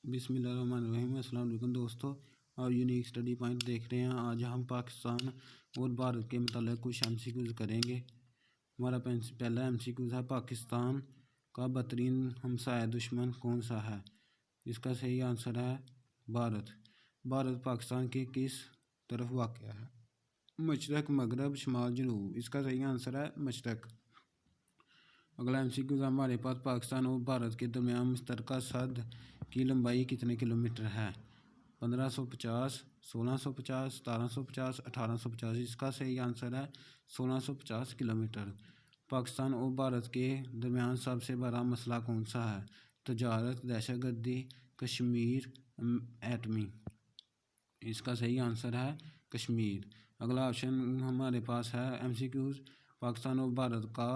बिस्मिल्लाहिर्रहमानिर्रहीम। अस्सलाम वालेकुम दोस्तों, आप यूनिक स्टडी पॉइंट देख रहे हैं। आज हम पाकिस्तान और भारत के मतलब कुछ एमसीक्यूज करेंगे। हमारा पहला एमसीक्यूज है, पाकिस्तान का बदतरीन हमसाया दुश्मन कौन सा है? इसका सही आंसर है भारत। भारत पाकिस्तान के किस तरफ वाक़या है? मशरक़, मगरब, शुमाल, जनूब। इसका सही आंसर है मशरक़। अगला एमसीक्यू हमारे पास, पाकिस्तान और भारत के दरमियान मुश्तरका सरहद की लंबाई कितने किलोमीटर है? 1550, 1650, 1750, 1850। इसका सही आंसर है 1650 किलोमीटर। पाकिस्तान और भारत के दरमियान सबसे बड़ा मसला कौन सा है? तजारत, दहशतगर्दी, कश्मीर, एटमी। इसका सही आंसर है कश्मीर। अगला ऑप्शन हमारे पास है एमसीक्यूज, पाकिस्तान और भारत का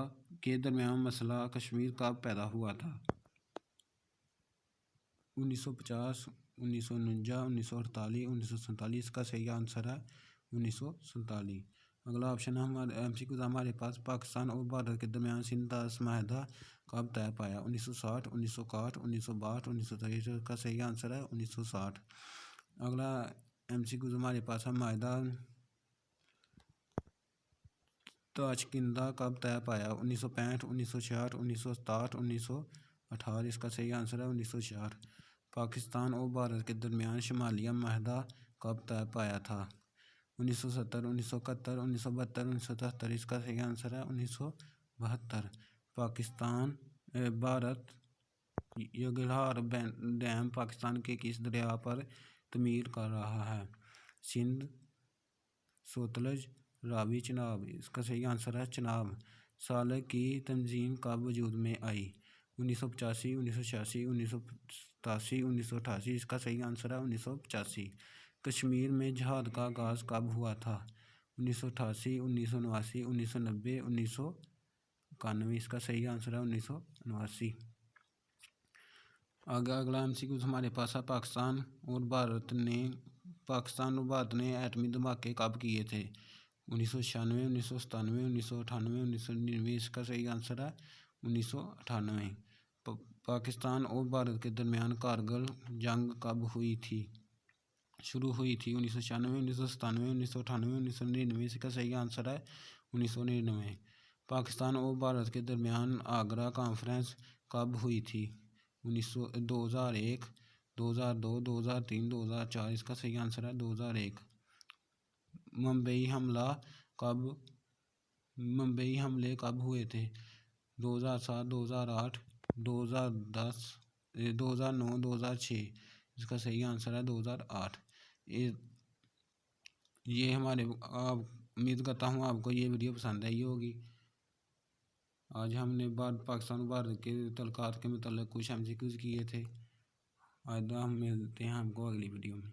के दरमियान मसला कश्मीर कब पैदा हुआ था? 1950, 1949, 1948, 1947। इसका सही आंसर है 1947। अगला ऑप्शन है हमारे एमसीक्यूज हमारे पास, पाकिस्तान और भारत के दरमियान सिंध माहिदा कब तय पाया? 1960, 1961, 1962, 1963। इसका सही आंसर है 1960। अगला एमसीक्यूज हमारे पास है, माहिदा ताशकिंदा कब तय पाया? 1965, 1966, 1967, 1968। इसका सही आंसर है 1966। पाकिस्तान और भारत के दरमियान शुमालिया माहिदा कब तय पाया था? 1970, 1971, 1972, 1973। इसका सही आंसर है 1972। पाकिस्तान भारत यगलार डैम पाकिस्तान के किस दरिया पर तमीर कर रहा है? सिंध, सतलज, रावी, चिनाब। इसका सही आंसर है चिनाब। साल की तंजीम कब वजूद में आई? 1985, 1986, 1987, 1988। इसका सही आंसर है 1985। कश्मीर में जहाद का आगाज़ कब हुआ था? 1988, 1989, 1990, 1991। इसका सही आंसर है 1989। अगला एमसीक्यू हमारे पास है, पाकिस्तान और भारत ने एटमी धमाके कब किए थे? 1996, 1997, 1998, 1999। इसका सही आंसर है 1998। पाकिस्तान और भारत के दरमियान कारगिल जंग कब शुरू हुई थी? 1996, 1997, 1998, 1999। इसका सही आंसर है 1999। पाकिस्तान और भारत के दरमियान आगरा कॉन्फ्रेंस कब हुई थी? 2001, 2002, 2003, 2004। इसका सही आंसर है 2001। मुंबई हमले कब हुए थे? 2007, 2008, 2010, 2009, 2006। इसका सही आंसर है 2008। ये हमारे उम्मीद करता हूँ आपको ये वीडियो पसंद आई होगी। आज हमने पाकिस्तान और भारत के तल्कात के मतलब कुछ एमसीक्यूज किए थे। आज हम मिलते हैं आपको अगली वीडियो में।